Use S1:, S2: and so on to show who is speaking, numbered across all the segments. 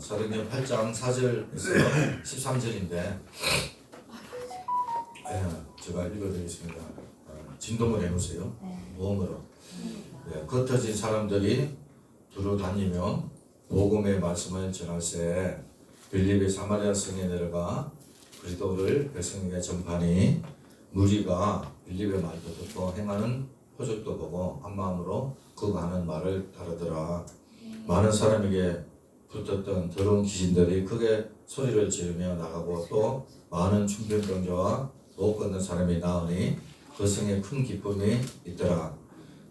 S1: 사도행전 8장 4절에서 13절인데 제가 읽어드리겠습니다. 진동을 해놓으세요. 모음으로. 흩어진 사람들이 두루 다니며 복음의 말씀을 전할세 빌립의 사마리아 성에 내려가 그리스도를 백성에게 전파니 무리가 빌립의 말도 듣고 행하는 표적도 보고 한 마음으로 그 하는 말을 따르더라. 많은 사람에게 붙었던 더러운 귀신들이 크게 소리를 지르며 나가고 또 많은 중병병자와 못 걷는 사람이 나으니 그 성에 큰 기쁨이 있더라.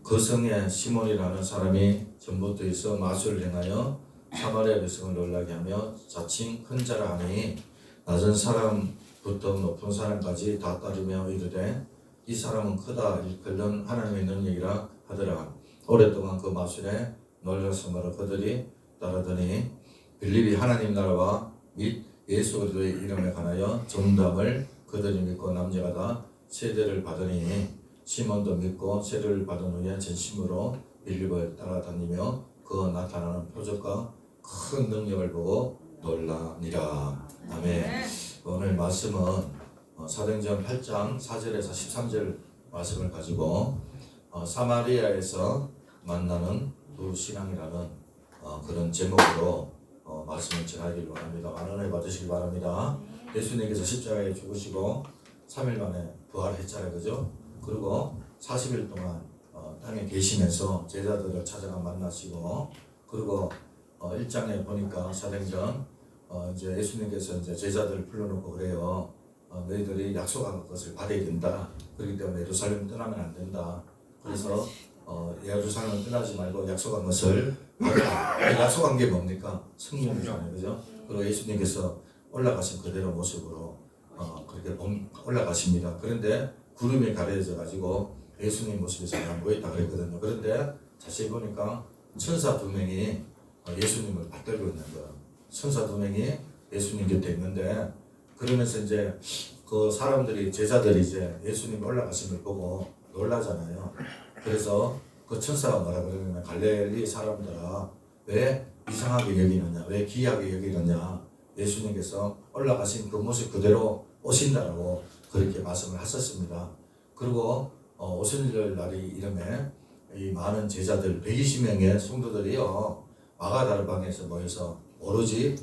S1: 그 성에 시몬이라는 사람이 전부터 있어 마술을 행하여 사마리아 백성을 놀라게 하며 자칭 큰 자라 하니 낮은 사람부터 높은 사람까지 다 따르며 이르되 이 사람은 크다 일컬는 하나님의 능력이라 하더라. 오랫동안 그 마술에 놀라서 말을 그들이 따르더니 빌립이 하나님 나라와 및 예수 그리스도의 이름에 관하여 정답을 그들이 믿고 남자가 다 세례를 받으니 시몬도 믿고 세례를 받은 후에 전심으로 빌립을 따라다니며 그 나타나는 표적과 큰 능력을 보고 놀라니라. 아멘. 오늘 말씀은 사도행전 8장 4절에서 13절 말씀을 가지고 사마리아에서 만나는 두 신앙이라는 그런 제목으로 말씀을 전하기를 원합니다. 많은 은혜 받으시기 바랍니다. 예수님께서 십자가에 죽으시고 3일 만에 부활했잖아요, 그죠? 그리고 40일 동안 땅에 계시면서 제자들을 찾아가 만나시고, 그리고 1장에 보니까 사도행전 이제 예수님께서 이제 제자들을 불러놓고 그래요. 너희들이 약속한 것을 받아야 된다. 그렇기 때문에 예루살렘 떠나면 안 된다. 그래서 예루살렘 떠나지 말고 약속한 것을 받아라. 약속한 게 뭡니까? 성령이잖아요, 그죠? 그리고 예수님께서 올라가신 그대로 모습으로 그렇게 올라가십니다. 그런데 구름이 가려져 가지고 예수님 모습이 잘 안 보였다 그랬거든요. 그런데 자세히 보니까 천사 두 명이 예수님을 받들고 있는 거예요. 천사 두 명이 예수님 곁에 있는데, 그러면서 이제 그 사람들이, 제자들이 이제 예수님 올라가신 걸 보고 놀라잖아요. 그래서 그 천사가 뭐라 그러냐면, 갈릴리 사람들아 왜 이상하게 여기느냐, 왜 기이하게 여기느냐, 예수님께서 올라가신 그 모습 그대로 오신다라고 그렇게 말씀을 하셨습니다. 그리고 오순절 날이 이름에 이 많은 제자들 120명의 성도들이요 마가다르방에서 모여서 오로지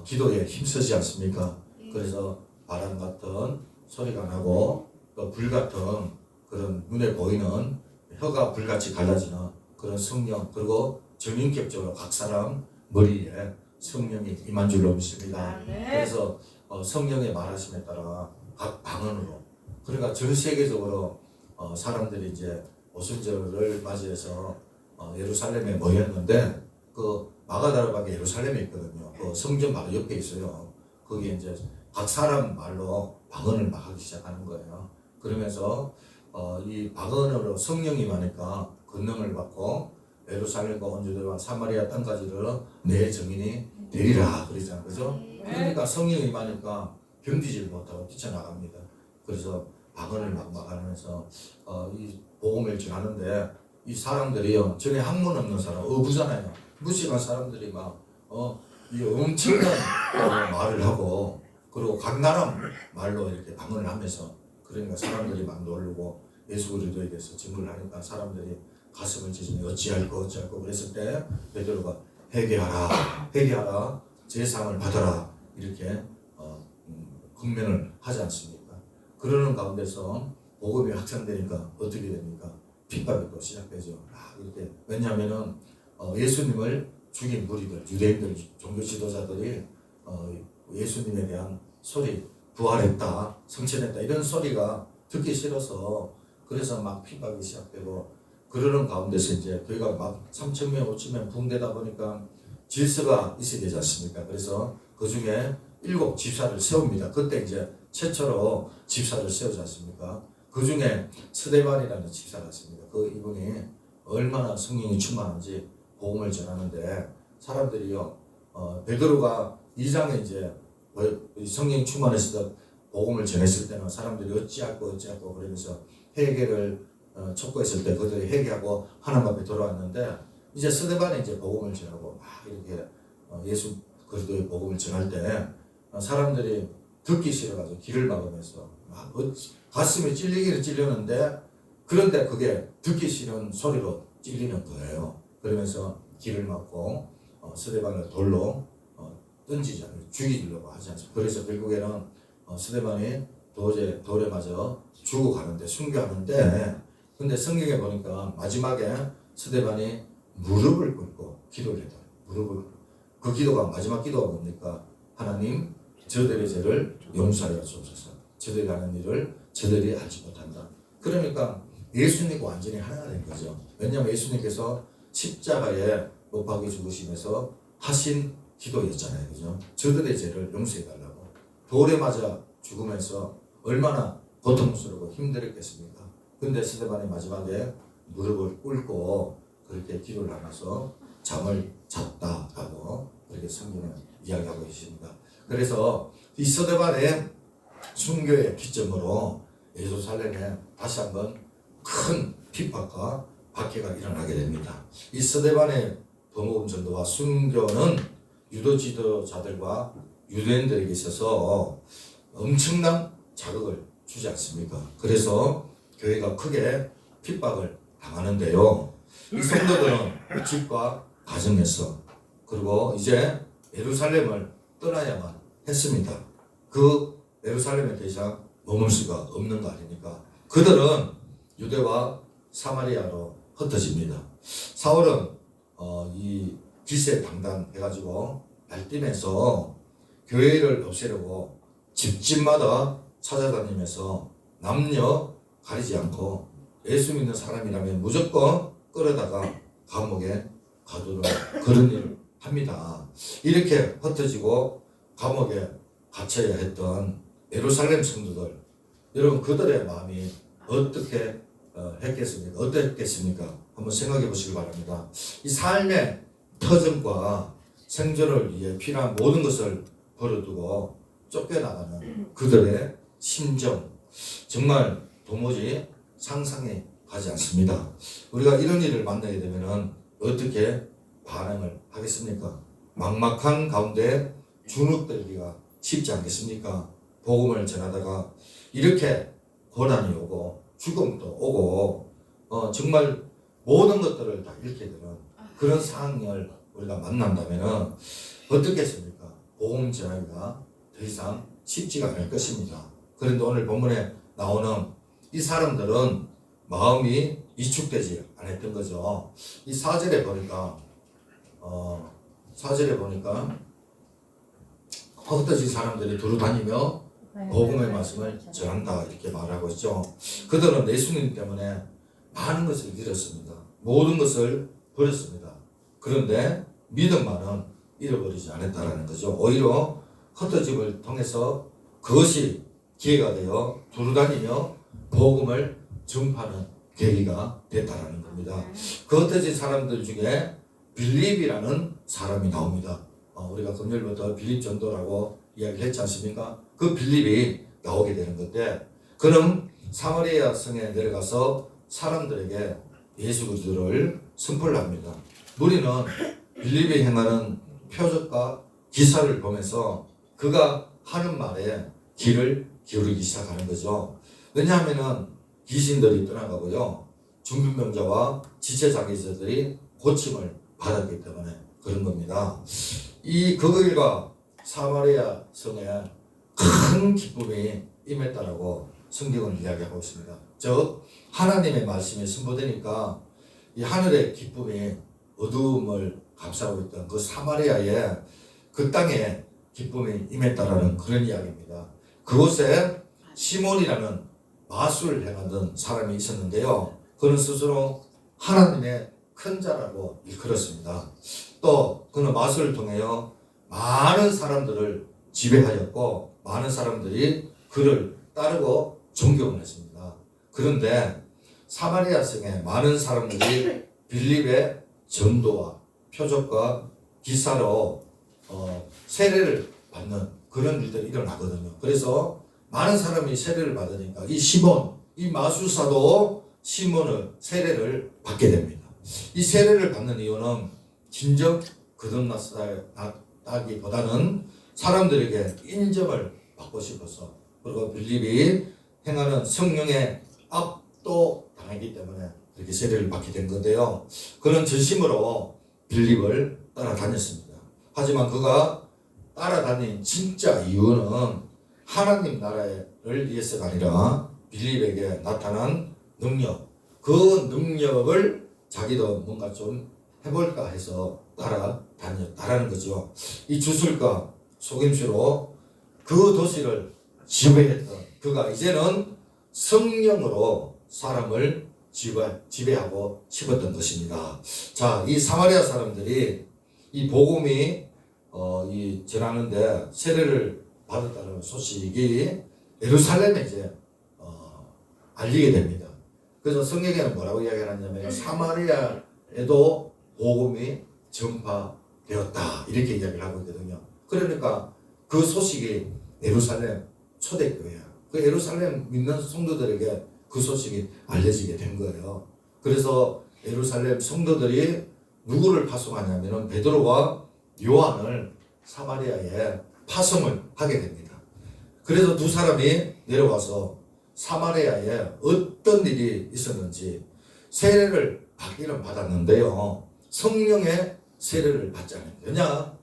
S1: 기도에 힘쓰지 않습니까? 그래서 바람 같은 소리가 나고 또 불 같은 그런 눈에 보이는 혀가 불같이 갈라지는 그런 성령, 그리고 전인격적으로 각 사람 머리에 성령이 임한 줄로 믿습니다. 그래서 성령의 말하심에 따라 각 방언으로, 그러니까 전 세계적으로 사람들이 이제 오순절을 맞이해서 예루살렘에 모였는데, 그 마가다르방에 예루살렘에 있거든요. 그 성전 바로 옆에 있어요. 거기에 이제 각 사람 말로 방언을 막 하기 시작하는 거예요. 그러면서 이 방언으로 성령이 임하니까 권능을 받고 예루살렘과 온 유대와 사마리아 땅까지를 내 증인이 되리라 그러잖아요, 그죠? 그러니까 성령이 임하니까 견디질 못하고 뛰쳐나갑니다. 그래서 방언을 막 하면서 이 복음을 전하는데, 이 사람들이요, 전에 학문 없는 사람, 어부잖아요. 무식한 사람들이 막 이 엄청난 말을 하고, 그리고 각 나라 말로 이렇게 방언을 하면서, 그러니까 사람들이 막 놀르고 예수 그리스도에 대해서 증거를 하니까 사람들이 가슴을 찢으며 어찌할꼬 그랬을 때 베드로가 회개하라 제사함을 받아라 이렇게 권면을 하지 않습니까? 그러는 가운데서 복음이 확산되니까 어떻게 됩니까? 핍박이 또 시작되죠. 이렇게. 왜냐하면은 예수님을 죽인 무리들, 유대인들, 종교 지도자들이 예수님에 대한 소리, 부활했다, 성천했다 이런 소리가 듣기 싫어서, 그래서 막 핍박이 시작되고, 그러는 가운데서 이제 교회가 막 3,000명, 5,000명 붕대다 보니까 질서가 있어야 되지 않습니까? 그래서 그 중에 7 집사를 세웁니다. 그때 이제 최초로 집사를 세우지 않습니까? 그 중에 스데반이라는 집사가 있습니다. 그 이분이 얼마나 성령이 충만한지 복음을 전하는데, 사람들이요, 베드로가 2장에 이제 성령이 충만했을 때 복음을 전했을 때는 사람들이 어찌할꼬 그러면서 회개를 촉구했을 때 그들이 회개하고 하나님 앞에 돌아왔는데, 이제 스데반이 이제 복음을 전하고 막 이렇게 예수 그리스도의 복음을 전할 때 사람들이 듣기 싫어가지고 귀를 막으면서 막 가슴이 찔리기는 찔렸는데 그런데 그게 듣기 싫은 소리로 찔리는 거예요. 그러면서 귀를 막고 스데반을 돌로 던지잖아요. 죽이려고 하지 않습니까? 그래서 결국에는 스데반이 돌에 맞아 죽어가는데 순교하는데 근데 성경에 보니까 마지막에 스데반이 무릎을 꿇고 기도를 했다. 무릎을 꿇고 그 기도가 마지막 기도가 뭡니까? 하나님 저들의 죄를 용서하여 주옵소서. 저들이 하는 일을 저들이 알지 못한다. 그러니까 예수님과 완전히 하나가 된 거죠. 왜냐하면 예수님께서 십자가에 못 박혀 죽으시면서 하신 기도였잖아요. 그죠? 저들의 죄를 용서해 달라고. 돌에 맞아 죽으면서 얼마나 고통스럽고 힘들었겠습니까? 근데 스데반이 마지막에 무릎을 꿇고 그렇게 기도를 하면서 잠을 잤다라고 그렇게 성경은 이야기하고 있습니다. 그래서 이 스데반의 순교의 기점으로 예루살렘에 다시 한번 큰 핍박과 박해가 일어나게 됩니다. 이 스데반의 복음 전도와 순교는 유도 지도자들과 유대인들에게 있어서 엄청난 자극을 주지 않습니까? 그래서 교회가 크게 핍박을 당하는데요. 이 성도들은 집과 가정에서 그리고 이제 예루살렘을 떠나야만 했습니다. 그 예루살렘에 더 이상 머물 수가 없는 거 아닙니까? 그들은 유대와 사마리아로 흩어집니다. 사울은 이 기세당당해가지고 날뛰면서 교회를 없애려고 집집마다 찾아다니면서 남녀 가리지 않고 예수 믿는 사람이라면 무조건 끌어다가 감옥에 가두는 그런 일을 합니다. 이렇게 흩어지고 감옥에 갇혀야 했던 예루살렘 성도들, 여러분 그들의 마음이 어떻게 했겠습니까? 어땠겠습니까? 한번 생각해 보시기 바랍니다. 이 삶의 터전과 생존을 위해 필요한 모든 것을 버려두고 쫓겨나가는 그들의 심정, 정말 도무지 상상이 가지 않습니다. 우리가 이런 일을 만나게 되면 어떻게 반응을 하겠습니까? 막막한 가운데 주눅들기가 쉽지 않겠습니까? 복음을 전하다가 이렇게 고난이 오고 죽음도 오고 정말 모든 것들을 다 잃게 되는 그런 상황을 우리가 만난다면 어떻겠습니까? 복음 전하기가 더 이상 쉽지가 않을 것입니다. 그런데 오늘 본문에 나오는 이 사람들은 마음이 이축되지 않았던 거죠. 이 4절에 보니까 흩어진 사람들이 두루 다니며 복음의 말씀을 전한다 이렇게 말하고 있죠. 그들은 예수님 때문에 많은 것을 잃었습니다. 모든 것을 버렸습니다. 그런데 믿음만은 잃어버리지 않았다라는 거죠. 오히려 흩어짐을 통해서 그것이 기회가 되어 두루 다니며 복음을 전파하는 계기가 됐다라는 겁니다. 그 흩어진 사람들 중에 빌립이라는 사람이 나옵니다. 우리가 금요일부터 빌립 전도라고 이야기를 했지 않습니까? 그 빌립이 나오게 되는 건데 그는 사마리아 성에 내려가서 사람들에게 예수 그리스도를 선포를 합니다. 우리는 빌립이 행하는 표적과 기사를 보면서 그가 하는 말에 귀를 기울이기 시작하는 거죠. 왜냐하면 귀신들이 떠나가고요. 중풍병자와 지체장애자들이 고침을 받았기 때문에 그런 겁니다. 이 그 일과 사마리아 성에 큰 기쁨이 임했다라고 성경은 이야기하고 있습니다. 즉 하나님의 말씀이 선포되니까 이 하늘의 기쁨이 어두움을 감싸고 있던 그 사마리아의 그 땅에 기쁨이 임했다라는 그런 이야기입니다. 그곳에 시몬이라는 마술을 행하던 사람이 있었는데요. 그는 스스로 하나님의 큰 자라고 일컬었습니다. 또 그는 마술을 통하여 많은 사람들을 지배하였고 많은 사람들이 그를 따르고 존경을 했습니다. 그런데 사마리아 성에 많은 사람들이 빌립의 전도와 표적과 기사로 세례를 받는 그런 일들이 일어나거든요. 그래서 많은 사람이 세례를 받으니까 이 시몬, 이 마술사도 시몬의 세례를 받게 됩니다. 이 세례를 받는 이유는 진정 거듭났다 하다기보다는 사람들에게 인정을 받고 싶어서, 그리고 빌립이 행하는 성령의 압도 당하기 때문에 이렇게 세례를 받게 된 건데요. 그는 전심으로 빌립을 따라다녔습니다. 하지만 그가 따라다닌 진짜 이유는 하나님 나라를 위해서가 아니라 빌립에게 나타난 능력, 그 능력을 자기도 뭔가 좀 해볼까 해서 따라다녔다라는 거죠. 이 주술과 속임수로 그 도시를 지배했던 그가 이제는 성령으로 사람을 지배하고 싶었던 것입니다. 자, 이 사마리아 사람들이 이 복음이 전하는데 세례를 받았다는 소식이 예루살렘에 이제 알리게 됩니다. 그래서 성경에는 뭐라고 이야기하냐면 사마리아에도 복음이 전파되었다 이렇게 이야기를 하고 있거든요. 그러니까 그 소식이 예루살렘 초대교회야. 그 예루살렘 믿는 성도들에게 그 소식이 알려지게 된 거예요. 그래서 예루살렘 성도들이 누구를 파송하냐면 베드로와 요한을 사마리아에 파송을 하게 됩니다. 그래서 두 사람이 내려와서 사마리아에 어떤 일이 있었는지 세례를 받기는 받았는데요. 성령의 세례를 받잖아요. 왜냐?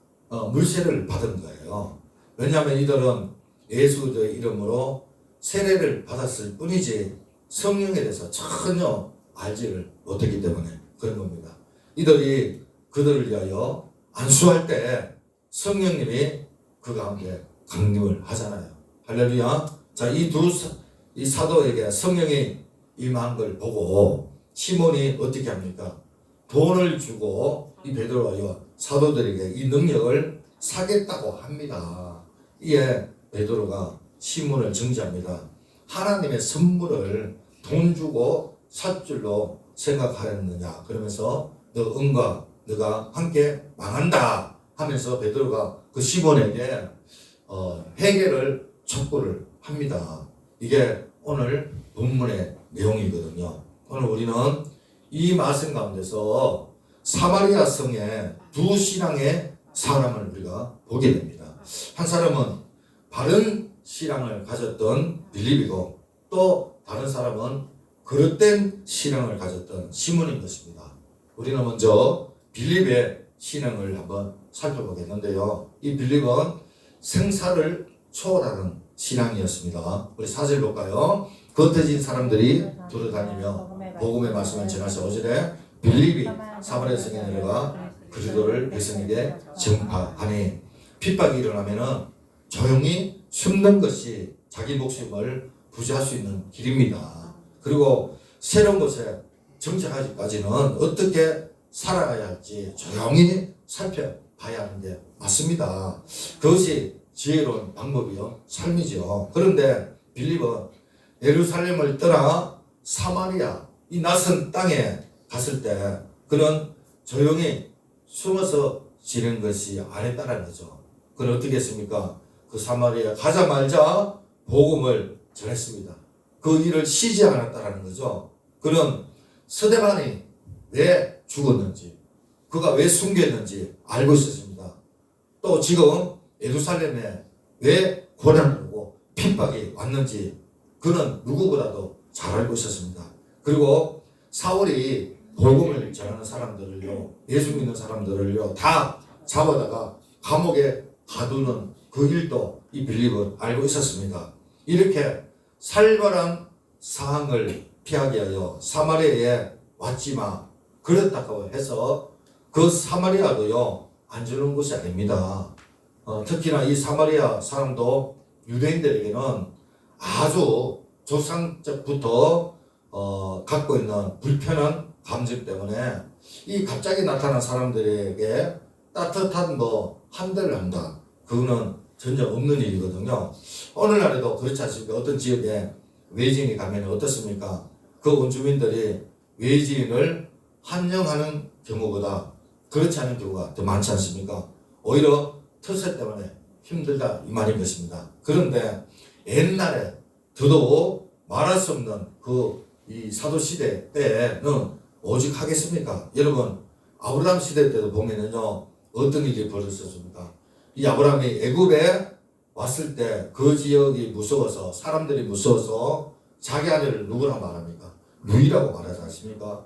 S1: 물세례를 받은 거예요. 왜냐하면 이들은 예수의 이름으로 세례를 받았을 뿐이지 성령에 대해서 전혀 알지를 못했기 때문에 그런 겁니다. 이들이 그들을 위하여 안수할 때 성령님이 그 가운데 강림을 하잖아요. 할렐루야. 자, 이 사도에게 성령이 임한 걸 보고 시몬이 어떻게 합니까? 돈을 주고 이 베드로와 요한 사도들에게 이 능력을 사겠다고 합니다. 이에 베드로가 시몬을 정지합니다. 하나님의 선물을 돈 주고 살 줄로 생각하였느냐? 그러면서 너 응과 너가 함께 망한다 하면서 베드로가 그 시몬에게 회개를 촉구를 합니다. 이게 오늘 본문의 내용이거든요. 오늘 우리는 이 말씀 가운데서 사마리아 성의 두 신앙의 사람을 우리가 보게 됩니다. 한 사람은 바른 신앙을 가졌던 빌립이고 또 다른 사람은 그릇된 신앙을 가졌던 시몬인 것입니다. 우리는 먼저 빌립의 신앙을 한번 살펴보겠는데요. 이 빌립은 생사를 초월하는 신앙이었습니다. 우리 4절 볼까요? 겉어진 사람들이 돌아다니며 복음의 말씀을 전하사 5절에 빌립이 사마리아 성에 내려가 그리스도를 백성에게 전파하니 핍박이 일어나면은 조용히 숨는 것이 자기 목숨을 부지할 수 있는 길입니다. 그리고 새로운 곳에 정착하기까지는 어떻게 살아가야 할지 조용히 살펴봐야 하는 게 맞습니다. 그것이 지혜로운 방법이요 삶이죠. 그런데 빌립은 예루살렘을 떠나 사마리아 이 낯선 땅에 갔을 때 그는 조용히 숨어서 지는 것이 아니었다는 거죠. 그는 어떻게 했습니까? 그 사마리아 가자마자 복음을 전했습니다. 그 일을 쉬지 않았다는 거죠. 그는 스데반이 왜 죽었는지 그가 왜 숨겼는지 알고 있었습니다. 또 지금 예루살렘에 왜 고난을 오고 핍박이 왔는지 그는 누구보다도 잘 알고 있었습니다. 그리고 사울이 복음을 전하는 사람들을요, 예수 믿는 사람들을요, 다 잡아다가 감옥에 가두는 그 일도 이 빌립은 알고 있었습니다. 이렇게 살벌한 상황을 피하기 위하여 사마리아에 왔지만 그렇다고 해서 그 사마리아도요 안 주는 곳이 아닙니다. 특히나 이 사마리아 사람도 유대인들에게는 아주 조상적부터 갖고 있는 불편한 감정 때문에 이 갑자기 나타난 사람들에게 따뜻한 한대를 한다. 그거는 전혀 없는 일이거든요. 오늘날에도 그렇지 않습니까? 어떤 지역에 외지인이 가면 어떻습니까? 그 원주민들이 외지인을 환영하는 경우보다 그렇지 않은 경우가 더 많지 않습니까? 오히려 터세 때문에 힘들다 이 말인 것입니다. 그런데 옛날에 더더욱 말할 수 없는 이 사도시대 때는 오직 하겠습니까? 여러분 아브라함 시대 때도 보면은요 어떤 일이 벌어졌습니까? 이 아브라함이 애굽에 왔을 때 그 지역이 무서워서 사람들이 무서워서 자기 아내를 누구랑 말합니까? 누이라고 말하지 않습니까?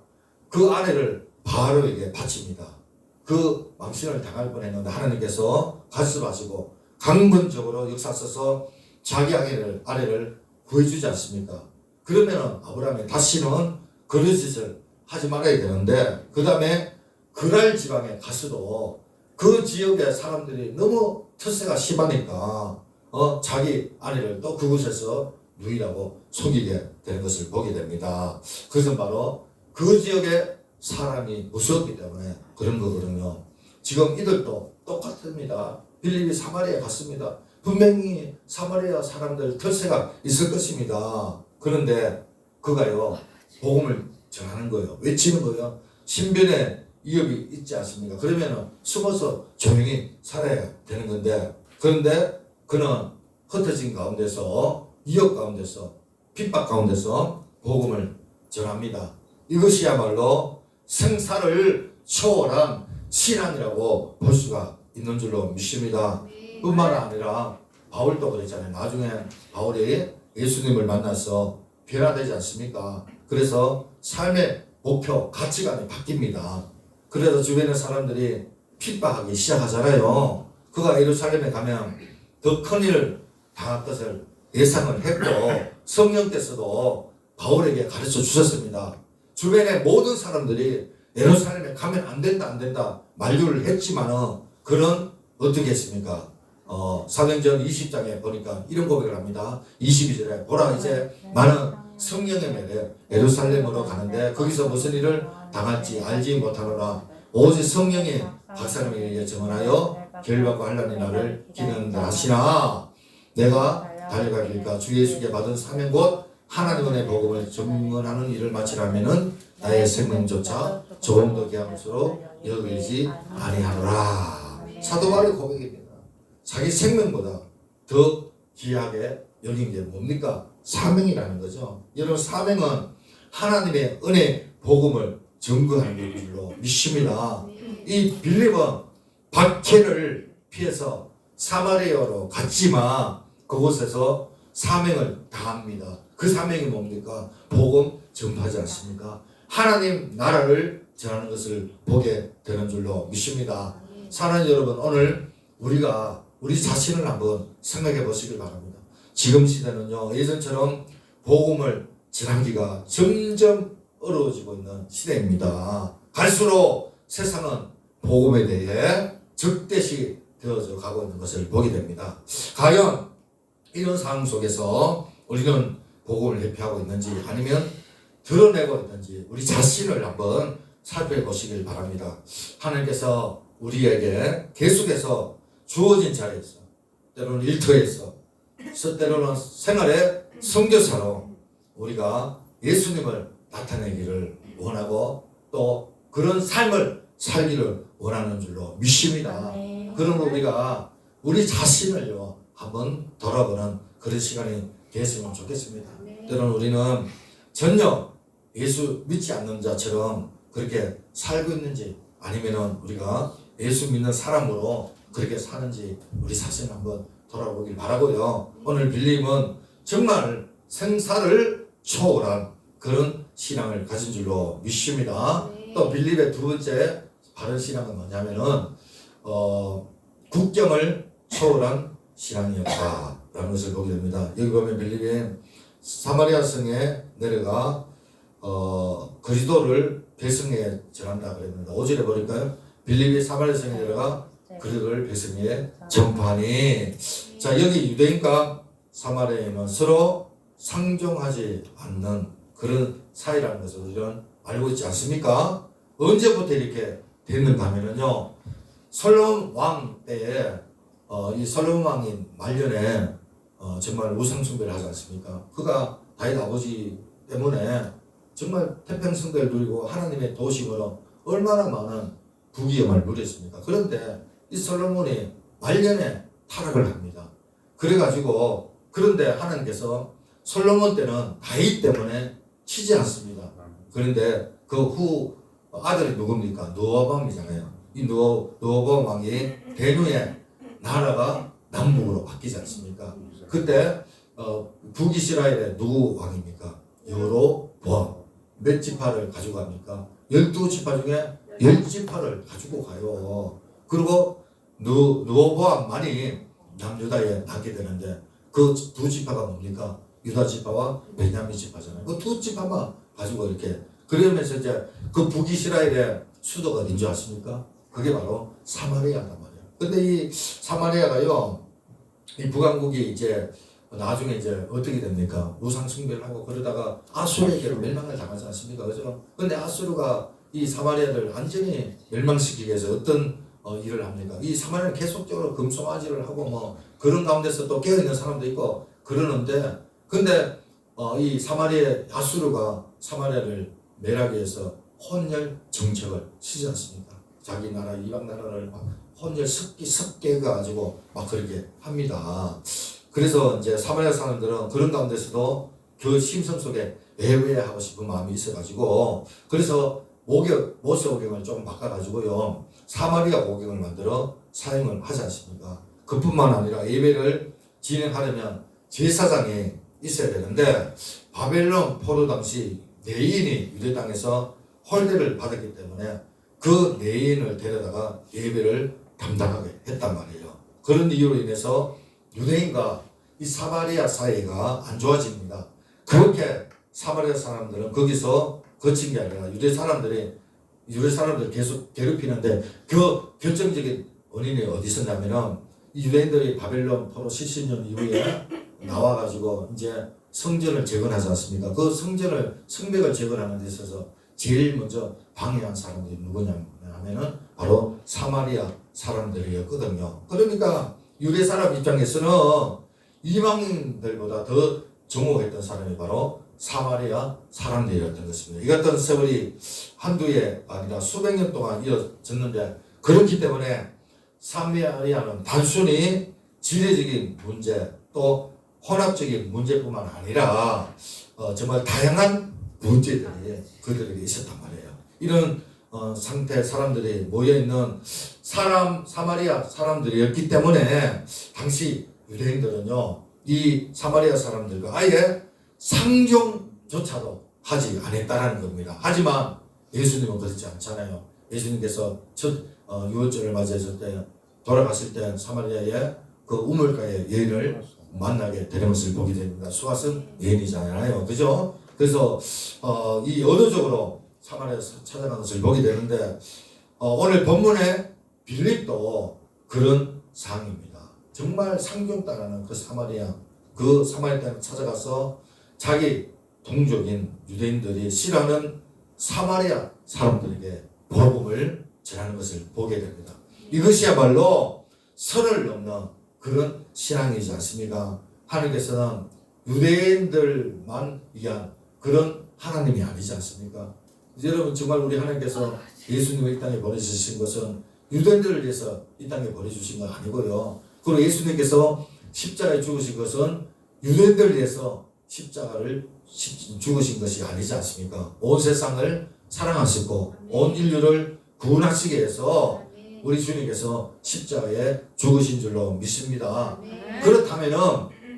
S1: 그 아내를 바로에게 바칩니다. 그 망신을 당할 뻔했는데 하나님께서 가시하시고 강분적으로 역사하셔서 자기 아내를 구해주지 않습니까? 그러면 아브라함이 다시는 그런 짓을 하지 말아야 되는데 그 다음에 그랄 지방에 가서도 그 지역의 사람들이 너무 텃세가 심하니까 자기 아내를 또 그곳에서 누이라고 속이게 되는 것을 보게 됩니다. 그것은 바로 그 지역의 사람이 무섭기 때문에 그런 거거든요. 지금 이들도 똑같습니다. 빌립이 사마리아에 갔습니다. 분명히 사마리아 사람들 텃세가 있을 것입니다. 그런데 그가요 복음을 전하는 거예요. 외치는 거예요. 신변의 위협이 있지 않습니까? 그러면 숨어서 조용히 살아야 되는 건데 그런데 그는 흩어진 가운데서 위협 가운데서 핍박 가운데서 복음을 전합니다. 이것이야말로 생사를 초월한 신앙이라고 볼 수가 있는 줄로 믿습니다. 뿐만 아니라 바울도 그랬잖아요. 나중에 바울이 예수님을 만나서 변화되지 않습니까? 그래서 삶의 목표, 가치관이 바뀝니다. 그래서 주변의 사람들이 핍박하기 시작하잖아요. 그가 예루살렘에 가면 더 큰 일을 당할 것을 예상을 했고 성령께서도 바울에게 가르쳐 주셨습니다. 주변의 모든 사람들이 예루살렘에 가면 안 된다 만류를 했지만은 그는 어떻게 했습니까? 사도행전 20장에 보니까 이런 고백을 합니다. 22절에 보라 이제 나는 성령의 매래 예루살렘으로 가는데 거기서 무슨 일을 당할지 알지 못하노라. 오직 성령이 박사님에게 증언하여 결박과 환난이 나를 기는다 하시나 내가 달려가니까 주 예수께 받은 사명 곧 하나님의 복음을 증언하는 일을 마치라면은 나의 생명조차 조금 더 귀한 것으로 여기지 아니하노라. 사도 바울의 고백입니다. 자기 생명보다 더 귀하게 여긴 게 뭡니까? 사명이라는 거죠. 여러분 사명은 하나님의 은혜 복음을 증거하는 줄로 믿습니다. 이 빌립은 박해를 피해서 사마리아로 갔지만 그곳에서 사명을 다합니다. 그 사명이 뭡니까? 복음 전파하지 않습니까? 하나님 나라를 전하는 것을 보게 되는 줄로 믿습니다. 사랑하는 여러분, 오늘 우리가 우리 자신을 한번 생각해 보시길 바랍니다. 지금 시대는요 예전처럼 복음을 전하기가 점점 어려워지고 있는 시대입니다. 갈수록 세상은 복음에 대해 적대시 되어져 가고 있는 것을 보게 됩니다. 과연 이런 상황 속에서 우리는 복음을 회피하고 있는지 아니면 드러내고 있는지 우리 자신을 한번 살펴보시길 바랍니다. 하나님께서 우리에게 계속해서 주어진 자리에서 때로는 일터에서 때로는 생활의 선교사로 우리가 예수님을 나타내기를 원하고 또 그런 삶을 살기를 원하는 줄로 믿습니다. 그러므로 우리가 우리 자신을요 한번 돌아보는 그런 시간이 됐으면 좋겠습니다. 때로는 우리는 전혀 예수 믿지 않는 자처럼 그렇게 살고 있는지 아니면은 우리가 예수 믿는 사람으로 그렇게 사는지 우리 자신 한번 돌아보길 바라고요. 오늘 빌립은 정말 생사를 초월한 그런 신앙을 가진 줄로 믿습니다. 또 빌립의 두 번째 바른 신앙은 뭐냐면은 국경을 초월한 신앙이었다라는 것을 보게 됩니다. 여기 보면 빌립이 사마리아 성에 내려가 그리스도를 백성에 전한다 그랬는데 5절에 보니까요 빌립이 사마리아 성에 내려가 그리스도를 백성에 전파하니 자 여기 유대인과 사마리아인은 서로 상종하지 않는 그런 사이라는 것을 우리는 알고 있지 않습니까? 언제부터 이렇게 됐는가 하면요 솔로몬 왕 때에 이 솔로몬 왕이 말년에 정말 우상 숭배를 하지 않습니까? 그가 다윗 아버지 때문에 정말 태평성대를 누리고 하나님의 도심으로 얼마나 많은 부귀영화를 누렸습니까? 그런데 이 솔로몬이 말년에 타락을 합니다. 그래가지고 그런데 하나님께서 솔로몬 때는 다윗 때문에 치지 않습니다. 그런데 그 후 아들이 누굽니까? 르호보암이잖아요. 이 르호보암 왕이 대누에 나라가 남북으로 바뀌지 않습니까? 그때 북이스라엘의 누구 왕입니까? 여로보암. 몇 지파를 가지고 갑니까? 12지파 중에 10지파를 가지고 가요. 그리고 르호보암만이 남유다에 남게 되는데 그 두 지파가 뭡니까? 유다 지파와 베냐민 지파잖아요. 그 두 지파만 가지고 이렇게 그러면서 이제 그 북이스라엘의 수도가 어딘 줄 아십니까? 그게 바로 사마리아단 말이에요. 근데 이 사마리아가요, 이 북왕국이 이제 나중에 이제 어떻게 됩니까? 우상 숭배를 하고 그러다가 아수르에게로 멸망을 당하지 않습니까? 그죠? 근데 아수르가 이 사마리아를 완전히 멸망시키기 위해서 어떤 일을 합니까? 이 사마리아는 계속적으로 금송아지를 하고 뭐 그런 가운데서 또 깨어있는 사람도 있고 그러는데 근데 이 아수르가 사마리아를 멸하기 위해서 혼혈 정책을 치지 않습니까? 자기 나라 이방 나라를 막 혼혈 섞여 가지고 막 그렇게 합니다. 그래서 이제 사마리아 사람들은 그런 가운데서도 그 심성 속에 외회하고 싶은 마음이 있어가지고 그래서 모세 오경을 좀 바꿔가지고요 사마리아 오경을 만들어 사용을 하지 않습니까? 그뿐만 아니라 예배를 진행하려면 제사장이 있어야 되는데 바벨론 포로 당시 내인이 유대 땅에서 홀대를 받았기 때문에 그 내인을 데려다가 예배를 담당하게 했단 말이에요. 그런 이유로 인해서 유대인과 이 사마리아 사이가 안 좋아집니다. 그렇게 사마리아 사람들은 거기서 거친 게 아니라 유대 사람들 계속 괴롭히는데 그 결정적인 원인이 어디 있었냐면은 유대인들이 바벨론 포로 70년 이후에 나와가지고 이제 성전을 재건하지 않습니까? 그 성벽을 재건하는 데 있어서 제일 먼저 방해한 사람들이 누구냐면은 바로 사마리아 사람들이었거든요. 그러니까 유대 사람 입장에서는 이방인들보다 더 정오했던 사람이 바로 사마리아 사람들이었던 것입니다. 이 같은 세월이 한두해 아니라 수백 년 동안 이어졌는데 그렇기 때문에 사마리아는 단순히 지리적인 문제 또 혼합적인 문제뿐만 아니라 정말 다양한 문제들이 그들에게 있었단 말이에요. 이런 상태 사람들이 모여있는 사마리아 사람들이었기 때문에 당시 유대인들은요 이 사마리아 사람들과 아예 상종조차도 하지 않았다는 겁니다. 하지만 예수님은 그렇지 않잖아요. 예수님께서 첫 유월절을 맞이했을 때 돌아갔을 때 사마리아의 그 우물가의 여인을 만나게 되는 것을 보게 됩니다. 수아는 여인이잖아요. 그죠? 그래서 이 의도적으로 사마리아 찾아간 것을 보게 되는데 오늘 본문의 빌립도 그런 상입니다. 정말 상종 따라는 그 사마리아 땅을 찾아가서 자기 동족인 유대인들이 싫어하는 사마리아 사람들에게 복음을 전하는 것을 보게 됩니다. 이것이야말로 선을 넘는 그런 신앙이지 않습니까? 하나님께서는 유대인들만 위한 그런 하나님이 아니지 않습니까? 여러분 정말 우리 하나님께서 예수님을 이 땅에 보내주신 것은 유대인들을 위해서 이 땅에 보내주신 건 아니고요. 그리고 예수님께서 십자가에 죽으신 것은 유대인들을 위해서 십자가를 죽으신 것이 아니지 않습니까? 온 세상을 사랑하시고 온 인류를 구원하시기 위해서 우리 주님께서 십자가에 죽으신 줄로 믿습니다. 그렇다면은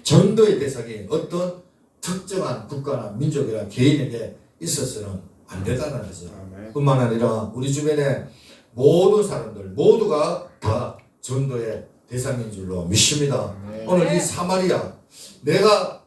S1: 전도의 대상이 어떤 특정한 국가나 민족이나 개인에게 있어서는 안 된다는 거죠. 뿐만 아니라 우리 주변의 모든 사람들 모두가 다 전도의 대상인 줄로 믿습니다. 오늘 이 사마리아 내가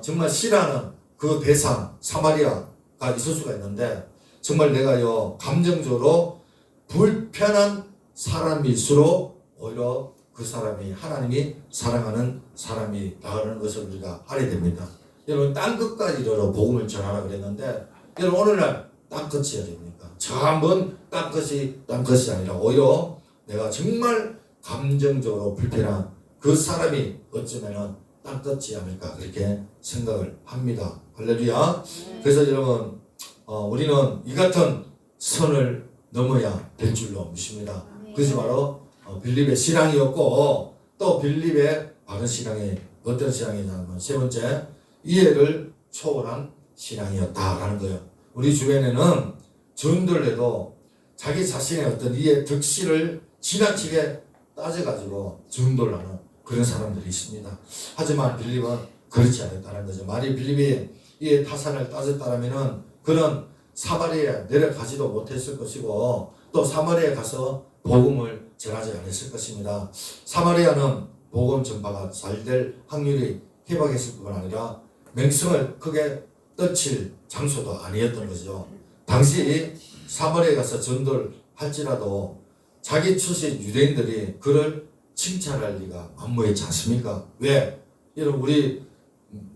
S1: 정말 싫어하는 그 대상 사마리아가 있을 수가 있는데 정말 내가요 감정적으로 불편한 사람일수록 오히려 그 사람이 하나님이 사랑하는 사람이 나가는 것을 우리가 알아야 됩니다. 여러분 땅끝까지 이르러 복음을 전하라 그랬는데 여러분 오늘날 땅끝이어야 됩니까? 저 한번 땅끝이 아니라 오히려 내가 정말 감정적으로 불편한 그 사람이 어쩌면은 땅끝이 아닐까 그렇게 생각을 합니다. 할렐루야. 그래서 여러분 우리는 이 같은 선을 넘어야 될 줄로 믿습니다. 그것이 바로 빌립의 신앙이었고 또 빌립의 바른 신앙이 어떤 신앙이냐면 세 번째 이해를 초월한 신앙이었다라는 거예요. 우리 주변에는 전도를 해도 자기 자신의 어떤 이해 득실을 지나치게 따져가지고 전도를 하는 그런 사람들이 있습니다. 하지만 빌립은 그렇지 않았다는 거죠. 만약 빌립이 이 타산을 따졌다면은 그는 사마리아에 내려가지도 못했을 것이고 또 사마리아에 가서 복음을 전하지 않았을 것입니다. 사마리아는 복음 전파가 잘 될 확률이 희박했을 뿐만 아니라 명성을 크게 떨칠 장소도 아니었던 거죠. 당시 사마리아에 가서 전도를 할지라도 자기 출신 유대인들이 그를 칭찬할 리가 만무했지 않습니까? 왜? 이런 우리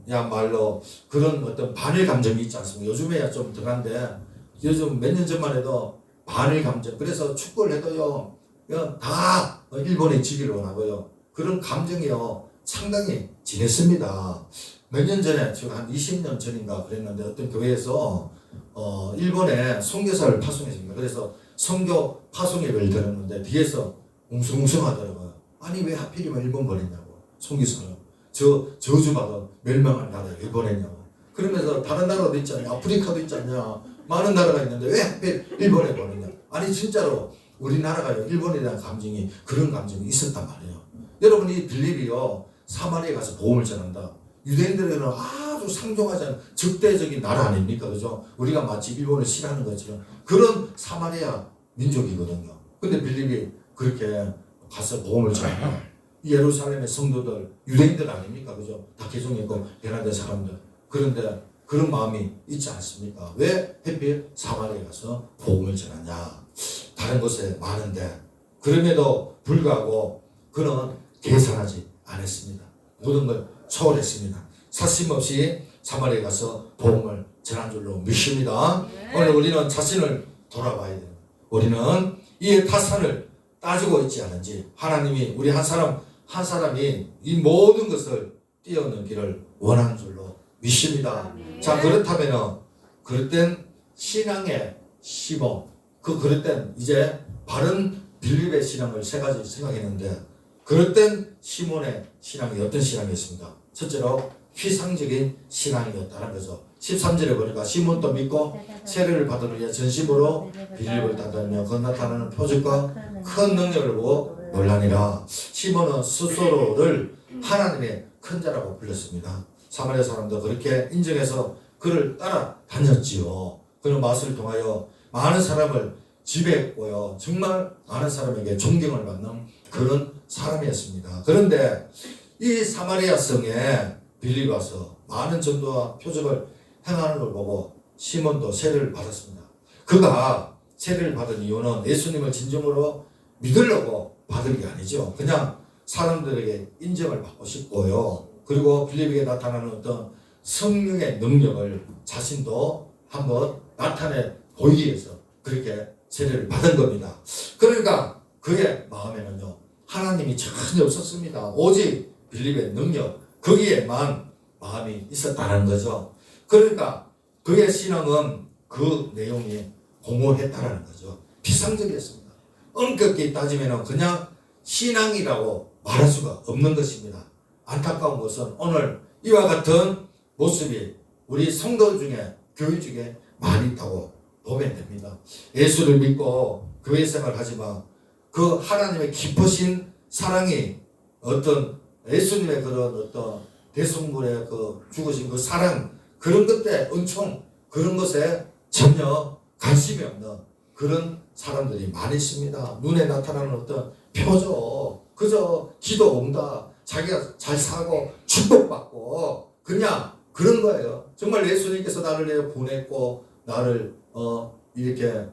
S1: 야말로 그런 어떤 반일 감정이 있지 않습니까? 요즘에야 좀 덜한데 요즘 몇 년 전만 해도 반일 감정. 그래서 축구를 해도요 다 일본에 지기를 원하고요. 그런 감정이요 상당히 진했습니다. 몇 년 전에 지금 한 20년 전인가 그랬는데 어떤 교회에서 일본에 선교사를 파송했습니다. 그래서 선교 파송 예배를 들었는데 뒤에서 웅성웅성하더라고요. 아니 왜 하필이면 일본 보냈냐고. 선교사는 저주받아 멸망한 나라에 왜 보냈냐고. 그러면서 다른 나라도 있지 않냐, 아프리카도 있지 않냐, 많은 나라가 있는데 왜 하필 일본에 보냈냐. 아니 진짜로 우리나라가요 일본에 대한 감정이 그런 감정이 있었단 말이에요. 여러분 이 빌립이요 사마리아에 가서 복음을 전한다. 유대인들에게는 아주 상종하지 않은 적대적인 나라 아닙니까? 그죠? 우리가 마치 일본을 싫어하는 것처럼 그런 사마리아 민족이거든요. 근데 빌립이 그렇게 가서 복음을 전한다. 예루살렘의 성도들, 유대인들 아닙니까? 그죠? 다 개종했고 변화된 사람들. 그런데 그런 마음이 있지 않습니까? 왜 하필 사마리아에 가서 복음을 전하냐? 다른 곳에 많은데 그럼에도 불구하고 그는 계산하지 않았습니다. 모든 걸 초월했습니다. 사심없이 사마리아에 가서 복음을 전한 줄로 믿습니다. 오늘 우리는 자신을 돌아봐야 돼요. 우리는 이 타산을 따지고 있지 않은지 하나님이 우리 한 사람이 이 모든 것을 뛰어넘기를 원하는 줄로 믿습니다. 자 그렇다면 그릇된 신앙의 시범 그릇된 이제 바른 빌립의 신앙을 세 가지 생각했는데 그릇된 시몬의 신앙이 어떤 신앙이었습니까? 첫째로 피상적인 신앙이었다는 거죠. 13절에 보니까 시몬도 믿고 세례를 받으려 위해 전심으로 빌립을 따르며 그 나타나는 표적과 큰 능력을 보고 놀라니라. 시몬은 스스로를 하나님의 큰 자라고 불렀습니다. 사마리아 사람도 그렇게 인정해서 그를 따라다녔지요. 그는 맛을 통하여 많은 사람을 지배했고요. 정말 많은 사람에게 존경을 받는 그런 사람이었습니다. 그런데 이 사마리아 성에 빌립이 와서 많은 전도와 표적을 행하는 걸 보고 시몬도 세례를 받았습니다. 그가 세례를 받은 이유는 예수님을 진정으로 믿으려고 받은 게 아니죠. 그냥 사람들에게 인정을 받고 싶고요. 그리고 빌립에게 나타나는 어떤 성령의 능력을 자신도 한번 나타내 보이기 위해서 그렇게 세례를 받은 겁니다. 그러니까 그의 마음에는요 하나님이 전혀 없었습니다. 오직 빌립의 능력 거기에만 마음이 있었다는 거죠. 그러니까 그의 신앙은 그 내용이 공허했다는 거죠. 비상적이었습니다. 엄격히 따지면 그냥 신앙이라고 말할 수가 없는 것입니다. 안타까운 것은 오늘 이와 같은 모습이 우리 성도 중에 교회 중에 많이 있다고 보면 됩니다. 예수를 믿고 교회 생활을 하지만 그 하나님의 깊으신 사랑이 어떤 예수님의 그런 어떤 대성물의 그 죽으신 그 사랑 그런 것에 은총 그런 것에 전혀 관심이 없는 그런 사람들이 많이 있습니다. 눈에 나타나는 어떤 표적 그저 기도 응답 자기가 잘 사고 축복받고 그냥 그런 거예요. 정말 예수님께서 나를 보냈고 나를 이렇게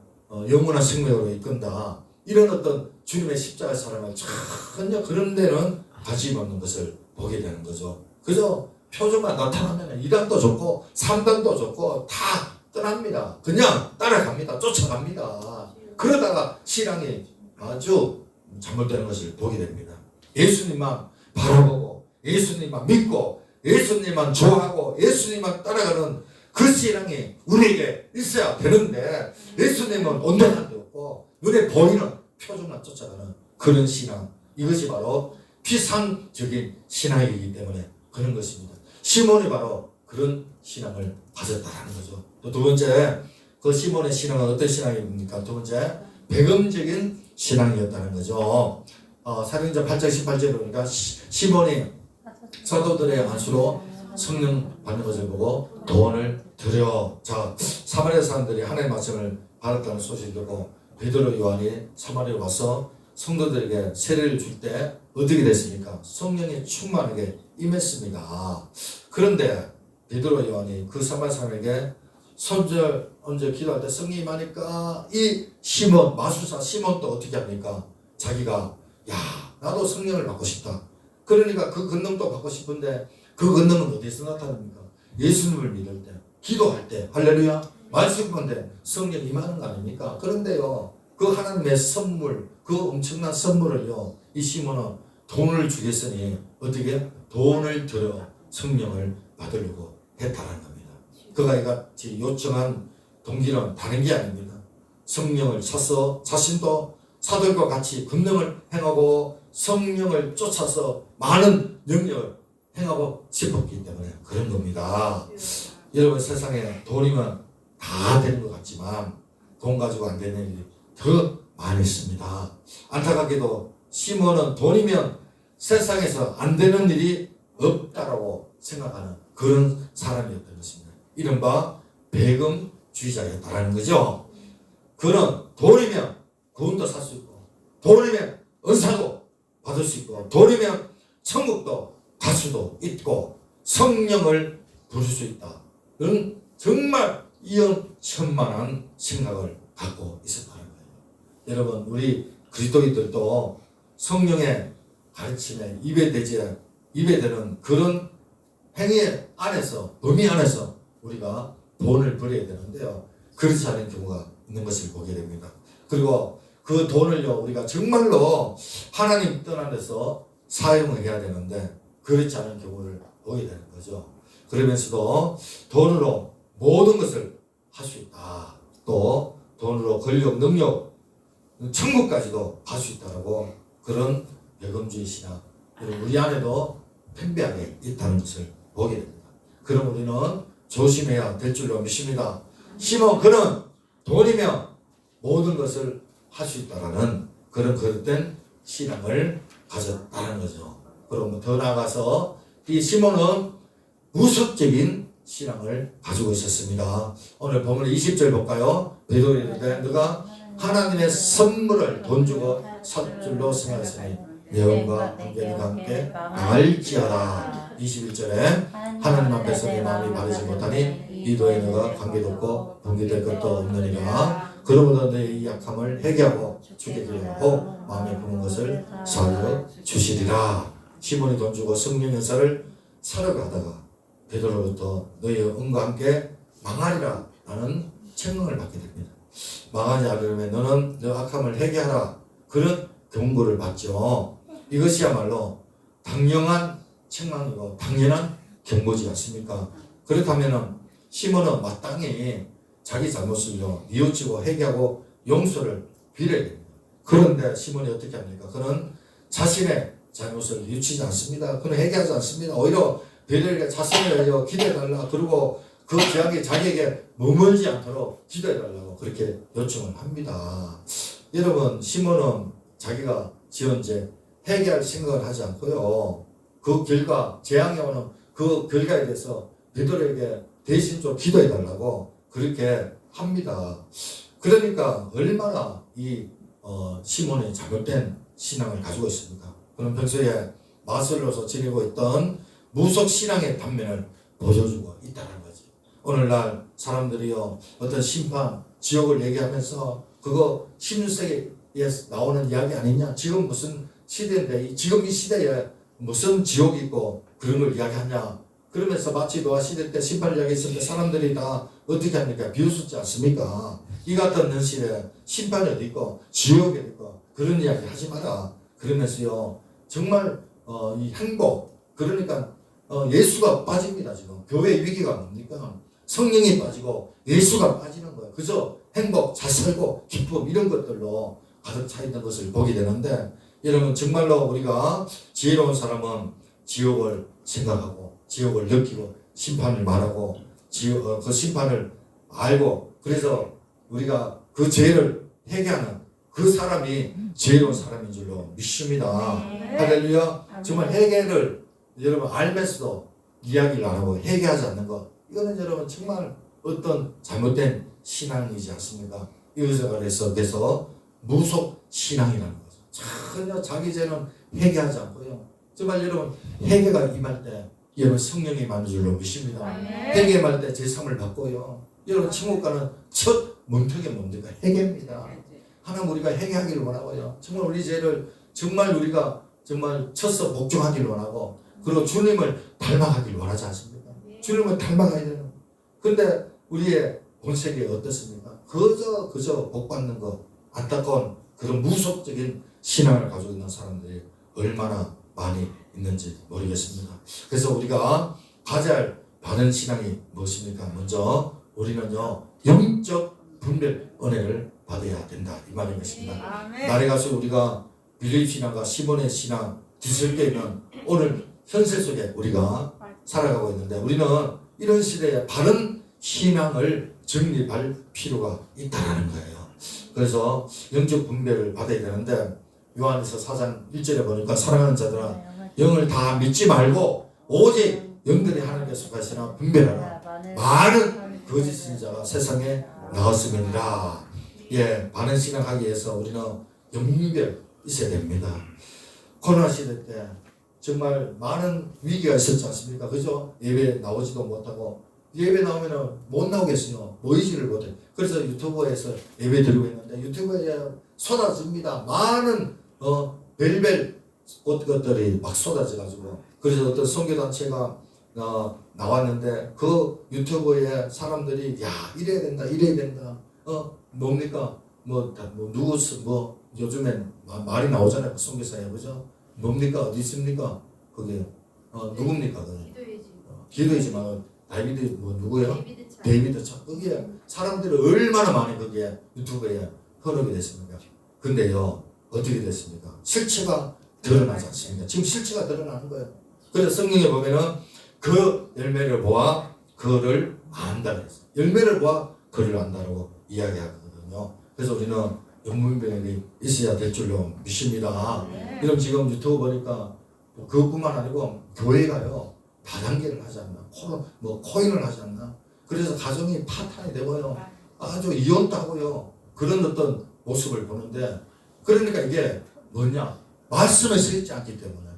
S1: 영원한 생명으로 이끈다. 이런 어떤 주님의 십자가 사랑을 전혀 그런 데는 관심 없는 것을 보게 되는 거죠. 그저 표정만 나타나면 2단도 좋고 3단도 좋고 다 떠납니다. 그냥 따라갑니다. 쫓아갑니다. 그러다가 신앙이 아주 잘못되는 것을 보게 됩니다. 예수님만 바라보고 예수님만 믿고 예수님만 좋아하고 예수님만 따라가는 그 신앙이 우리에게 있어야 되는데 예수님은 온전한 데 없고 눈에 보이는 표정만 쫓아가는 그런 신앙 이것이 바로 피상적인 신앙이기 때문에 그런 것입니다. 시몬이 바로 그런 신앙을 가졌다는 거죠. 또 두 번째 그 시몬의 신앙은 어떤 신앙입니까? 두 번째 배경적인 신앙이었다는 거죠. 사도행전 8장 18절에 보니까 시몬이 사도들의 안수로 성령 받는 것을 보고 돈을 들여. 자, 사마리아 사람들이 하나님의 말씀을 받았다는 소식을 듣고 베드로 요한이 사마리아에 와서 성도들에게 세례를 줄 때 어떻게 됐습니까? 성령이 충만하게 임했습니다. 그런데 베드로 요한이 그 사마리아 사람에게 얹어 기도할 때 성령이 임하니까 이 시몬, 마술사 시몬도 어떻게 합니까? 자기가 야, 나도 성령을 받고 싶다. 그러니까 그 권능도 받고 싶은데 그 권능은 어디서 나타납니까? 예수님을 믿을 때, 기도할 때, 할렐루야, 말씀 본데 성령이 임하는 거 아닙니까? 그런데요, 그 하나님의 선물, 그 엄청난 선물을요, 이 시몬은 돈을 주겠으니 어떻게? 돈을 들여 성령을 받으려고 했다는 겁니다. 그가 이같이 요청한 동기는 다른 게 아닙니다. 성령을 찾아서 자신도 사도들과 같이 권능을 행하고 성령을 쫓아서 많은 영역을 행하고 싶었기 때문에 그런 겁니다. 여러분, 세상에 돈이면 다 되는 것 같지만 돈 가지고 안 되는 일이 더 많이 있습니다. 안타깝게도 시몬은 돈이면 세상에서 안 되는 일이 없다라고 생각하는 그런 사람이었던 것입니다. 이른바 배금주의자였다라는 거죠. 그는 돈이면 구원도 살 수 있고, 돈이면 은사도 받을 수 있고, 돈이면 천국도 갈 수도 있고, 성령을 부를 수 있다. 는 정말 이연천만한 생각을 갖고 있었다는 거예요. 여러분, 우리 그리스도인들도 성령의 가르침에 입에 되는 그런 행위 안에서, 범위 안에서 우리가 돈을 벌여야 되는데요. 그렇지 않은 경우가 있는 것을 보게 됩니다. 그리고 그 돈을요, 우리가 정말로 하나님 떠난 데서 사용을 해야 되는데 그렇지 않은 경우를 보게 되는 거죠. 그러면서도 돈으로 모든 것을 할 수 있다. 또 돈으로 권력, 능력, 천국까지도 갈 수 있다라고 그런 배금주의 신앙, 우리 안에도 팽배하게 있다는 것을 보게 됩니다. 그럼 우리는 조심해야 될 줄로 믿습니다. 시몬, 그는 돈이면 모든 것을 할 수 있다라는 그런 거듭된 신앙을 가졌다는 거죠. 그럼 더 나아가서 이 시몬은 무속적인 신앙을 가지고 있었습니다. 오늘 본문 20절 볼까요? 베드로가 이르되 너가 하나님의 선물을 돈 주고 살 줄로 생각했으니 영과 함께가 함께 나갈지어다. 21절에 하나님 앞에서 내 마음이 바르지 못하니 이도에 너가 관계도 없고 분기될 것도 없느니라. 그러므로 너의 약함을 회개하고 주께 기도하고 마음에 품은 것을 사하여 주시리라. 시몬이 돈 주고 성령 연사를 사러 가다가 베드로로부터 너의 은과 함께 망하리라 라는 책망을 받게 됩니다. 망하지 않으려면 너는 너 악함을 회개하라, 그런 경고를 받죠. 이것이야말로 당연한 책망이고 당연한 경고지 않습니까? 그렇다면 시몬은 마땅히 자기 잘못을요 뉘우치고 회개하고 용서를 빌어야 됩니다. 그런데 시몬이 어떻게 합니까? 그는 자신의 잘못을 뉘우치지 않습니다. 그는 회개하지 않습니다. 오히려 베드로에게 자신을 기도해달라, 그리고 그 죄악이 자기에게 머물지 않도록 기도해달라고 그렇게 요청을 합니다. 여러분, 시몬은 자기가 지은 죄 회개할 생각을 하지 않고요, 그 결과, 재앙이 오는 그 결과에 대해서 베드로에게 대신 좀 기도해달라고 그렇게 합니다. 그러니까 얼마나 이 시몬이 잘못된 신앙을 가지고 있습니까? 그는 평소에 마술로서 지니고 있던 무속 신앙의 단면을 보여주고 있다는 거지. 오늘날 사람들이요 어떤 심판, 지옥을 얘기하면서 그거 16세기에 나오는 이야기 아니냐? 지금 무슨 시대인데 지금 이 시대에 무슨 지옥이 있고 그런 걸 이야기하냐? 그러면서 마치 노아 시대 때 심판을 이야기했을 때 사람들이 다 어떻게 합니까? 비웃었지 않습니까? 이 같은 현실에 심판이 어디 있고 지옥이 어디 있고 그런 이야기 하지 마라. 그러면서요 정말 이 행복, 그러니까 예수가 빠집니다. 지금 교회 위기가 뭡니까? 성령이 빠지고 예수가 빠지는 거예요. 그저 행복, 잘 살고 기쁨 이런 것들로 가득 차 있는 것을 보게 되는데, 여러분 정말로 우리가 지혜로운 사람은 지옥을 생각하고 지옥을 느끼고 심판을 말하고 그 심판을 알고, 그래서 우리가 그 죄를 회개하는 그 사람이 지혜로운 사람인 줄로 믿습니다. 할렐루야. 정말 회개를 여러분 알면서도 이야기를 안 하고 회개하지 않는 것, 이거는 여러분 정말 어떤 잘못된 신앙이지 않습니까? 이것을 그래서 무속 신앙이라는 거죠. 전혀 자기 죄는 회개하지 않고요. 정말 여러분 회개가 임할 때 여러분 성령이 임하는 줄로 믿습니다. 회개 임할 때 제3을 받고요. 여러분 천국 가는 첫 문턱이 뭡니까? 회개입니다. 하나님 우리가 회개하기를 원하고요. 정말 우리 죄를 정말 우리가 정말 쳐서 복종하기를 원하고, 그리고 주님을 닮아가기를 원하지 않습니까? 주님을 닮아가야 되는. 그런데 우리의 본색이 어떻습니까? 그저 복받는 것, 안타까운 그런 무속적인 신앙을 가지고 있는 사람들이 얼마나 많이 있는지 모르겠습니다. 그래서 우리가 가져야 할 바른 신앙이 무엇입니까? 먼저 우리는요 영적 분별 은혜를 받아야 된다, 이 말인 것입니다. 날에 가서 우리가 빌립 신앙과 시몬의 신앙 뒤섞여 있는 오늘 현세 속에 우리가 살아가고 있는데, 우리는 이런 시대에 바른 신앙을 정립할 필요가 있다는 거예요. 그래서 영적 분별을 받아야 되는데, 요한에서 4장 1절에 보니까 사랑하는 자들아 영을 다 믿지 말고 오직 영들이 하나님께 속하시나 분별하라. 많은 거짓 선지자가 세상에 나왔음이니라. 예, 바른 신앙하기 위해서 우리는 영분별 있어야 됩니다. 코로나 시대 때 정말 많은 위기가 있었지 않습니까? 그죠? 예배 나오지도 못하고, 예배 나오면은 못 나오겠어요. 모이지를 못해. 그래서 유튜브에서 예배 드리고 있는데 유튜브에 쏟아집니다. 많은 별별 것들이 막 쏟아져가지고, 그래서 어떤 선교단체가 나왔는데 그 유튜브에 사람들이 야 이래야 된다 뭡니까 누구 요즘엔 말이 나오잖아요. 그 선교사에. 그죠? 뭡니까? 어디 있습니까? 그게 누굽니까? 기도이지만 다비드 누구예요? 데이비드 참. 거기에 사람들이 얼마나 많이 거기에 유튜브에 흐르게 됐습니까? 근데요 어떻게 됐습니까? 실체가 드러나지 않습니까? 지금 실체가 드러나는 거예요. 그래서 성경에 보면은 그 열매를 보아 그를 안다 그랬어요. 열매를 보아 그를 안다라고 이야기하거든요. 그래서 우리는 영분별이 있어야 될 줄로 믿습니다. 그럼 지금 유튜브 보니까 그것뿐만 아니고 교회가요 다단계를 하지 않나, 코인을 하지 않나. 그래서 가정이 파탄이 되고요, 아주 이혼도 하고요, 그런 어떤 모습을 보는데, 그러니까 이게 뭐냐, 말씀에 쓰이지 않기 때문에,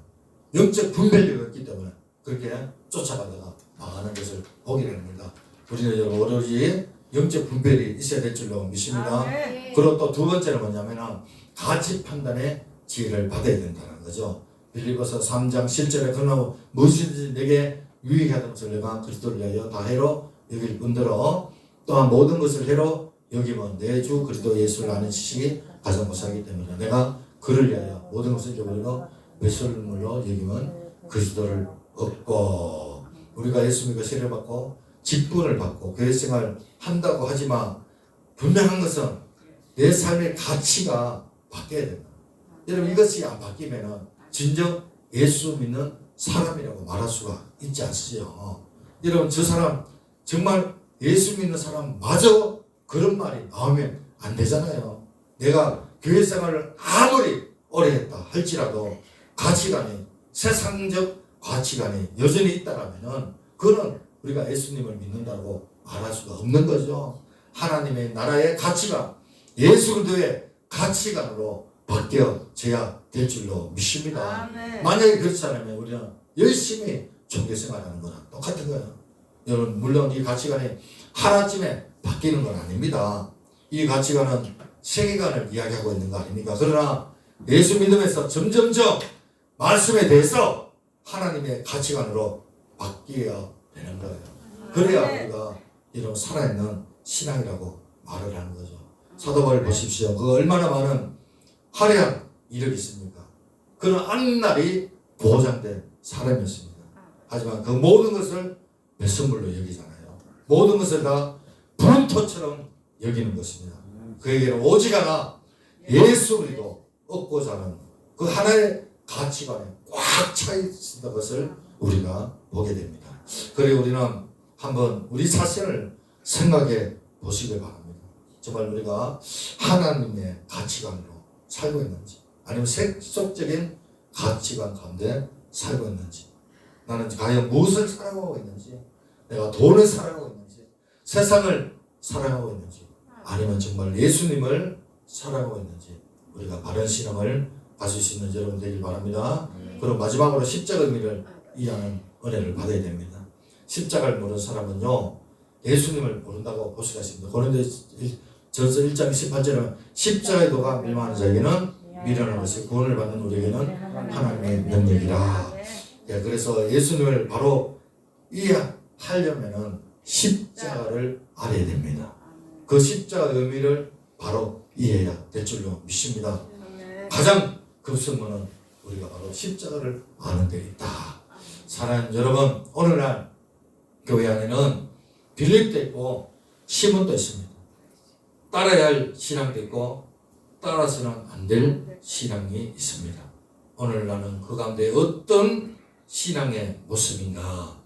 S1: 영적 분별력이 없기 때문에 그렇게 쫓아가다가 망하는 것을 보게 됩니다. 우리는 오로지 영적 분별이 있어야 될 줄로 믿습니다. 그리고 또 두 번째는 뭐냐면 가치 판단의 지혜를 받아야 된다는 거죠. 빌립보서 3장 7절에 그러나 무엇이든지 내게 유익하던 것을 내가 그리스도를 위하여 다 해로 여길 뿐더러 또한 모든 것을 해로 여기면 내 주 그리스도 예수를 아는 지식이 가장 무사하기 때문에 내가 그를 위하여 모든 것을 잊어버리고 배설물로 여기면 그리스도를 얻고, 우리가 예수 믿고 세례를 받고 직분을 받고 교회 생활을 한다고 하지만 분명한 것은 내 삶의 가치가 바뀌어야 된다. 여러분 이것이 안 바뀌면 진정 예수 믿는 사람이라고 말할 수가 있지 않으시죠? 여러분 저 사람 정말 예수 믿는 사람 마저 그런 말이 나오면 안 되잖아요. 내가 교회 생활을 아무리 오래 했다 할지라도 가치관이, 세상적 가치관이 여전히 있다라면 그거는 우리가 예수님을 믿는다고 말할 수가 없는 거죠. 하나님의 나라의 가치가 예수 그리스도의 가치관으로 바뀌어져야 될 줄로 믿습니다. 만약에 그렇지 않으면 우리는 열심히 종교생활하는 거랑 똑같은 거예요. 여러분 물론 이 가치관이 하나쯤에 바뀌는 건 아닙니다. 이 가치관은 세계관을 이야기하고 있는 거 아닙니까? 그러나 예수 믿음에서 점점점 말씀에 대해서 하나님의 가치관으로 바뀌어야 되는 거예요. 그래야 우리가 이런 살아있는 신앙이라고 말을 하는 거죠. 사도 바울 보십시오. 그 얼마나 많은 화려한 이력이 있습니까? 그는 앞날이 보장된 사람이었습니다. 하지만 그 모든 것을 배설물로 여기잖아요. 모든 것을 다 불토처럼 여기는 것입니다. 그에게는 오직 하나 예수 그리스도 얻고자 하는 그 하나의 가치관에 꽉 차 있는 것을 우리가 보게 됩니다. 그리고 우리는 한번 우리 자신을 생각해 보시길 바랍니다. 정말 우리가 하나님의 가치관으로 살고 있는지, 아니면 세속적인 가치관 가운데 살고 있는지, 나는 과연 무엇을 사랑하고 있는지, 내가 돈을 사랑하고 있는지, 세상을 사랑하고 있는지, 아니면 정말 예수님을 사랑하고 있는지, 우리가 바른 신앙을 가질 수 있는 여러분 되길 바랍니다. 그럼 마지막으로 십자가 의미를 이해하는 은혜를 받아야 됩니다. 십자가를 모르는 사람은요, 예수님을 모른다고 볼 수가 있습니다. 고린도전서 1장 18절은 십자가의 도가 밀망하는 자에게는 미련한 것이, 구원을 받는 우리에게는 하나님의 능력이라. 예, 그래서 예수님을 바로 이해하려면은 십자가를 알아야 됩니다. 그 십자가의 의미를 바로 이해해야 될 줄로 믿습니다. 가장 급선무는 우리가 바로 십자가를 아는 데 있다. 사랑하는 여러분, 오늘날 교회 안에는 빌립도 있고 시몬도 있습니다. 따라야 할 신앙도 있고 따라서는 안 될 신앙이 있습니다. 오늘 나는 그 가운데 어떤 신앙의 모습인가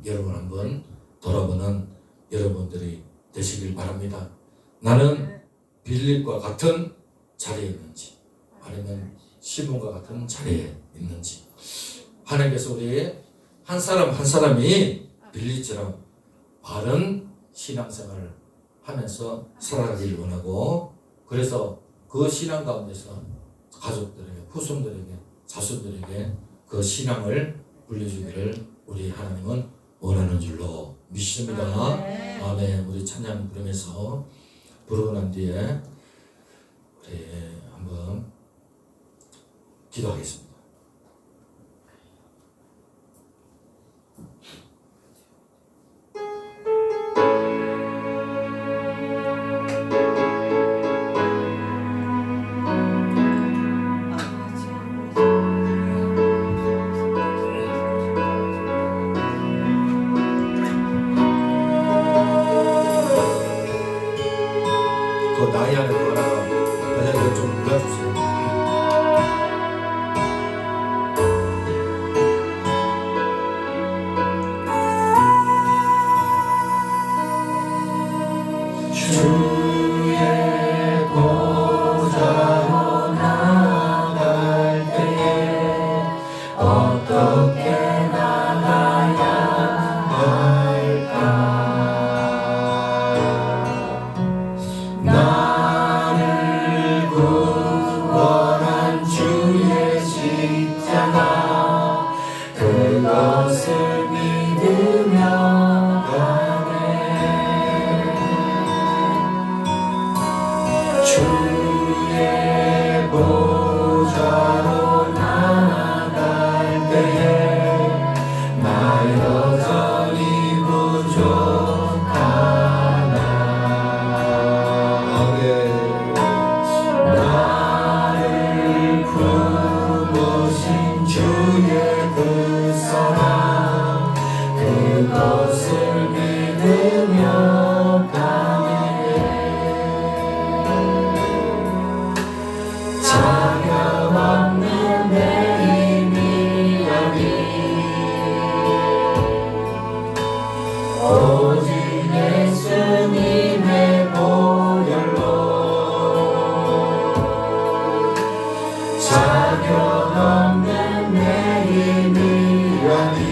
S1: 여러분 한번 돌아보는 여러분들이 되시길 바랍니다. 나는 빌립과 같은 자리에 있는지, 아니면 시몬과 같은 자리에 있는지. 하나님께서 우리 한 사람 한 사람이 빌립처럼 바른 신앙생활을 하면서 살아가기를 원하고, 그래서 그 신앙 가운데서 가족들에게, 후손들에게, 자손들에게 그 신앙을 물려주기를 우리 하나님은 원하는 줄로 믿습니다. 아멘. 우리 찬양 부르면서 부르고 난 뒤에 우리 한번 기도하겠습니다. 그 나이 안에 들어가다가 그냥 좀 불러주세요. 주의 보좌로 나갈 때에 어떻게 나가야 할까? 나를 구원한 주의 십자가, 그것을 믿으며 가네. 주의 보좌로 나갈 때에 나 여전히 부족하나. 나를 품으신 주의 그 사랑, 그것을 믿으며 가네. 자격 없는 내 힘이 아니, 오직 예수님의 보혈로. 자격 없는 내 힘이 아니,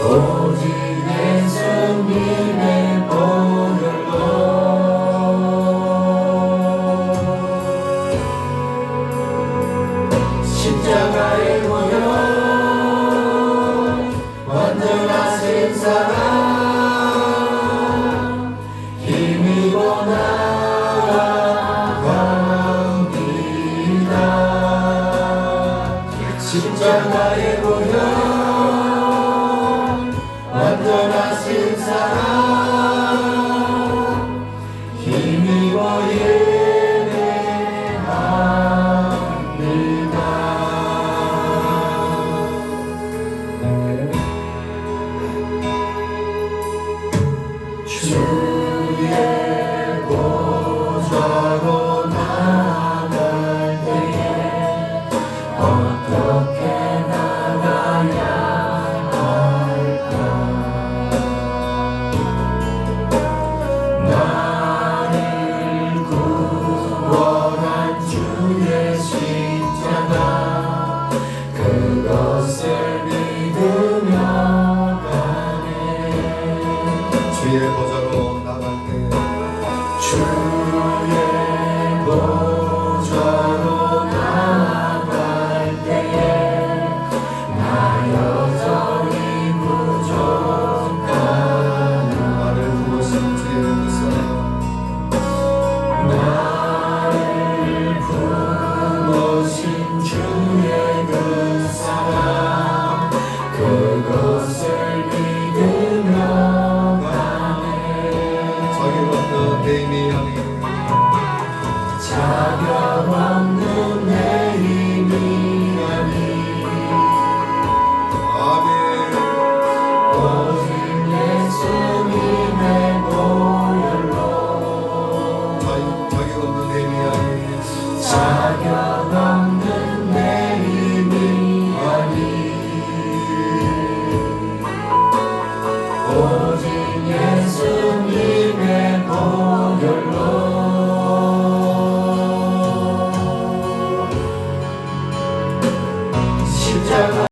S1: 오직 예수님의 보혈로. 십자가의 보혈, 완전하신 사랑, 힘이고 나아갑니다. 십자가의 보혈,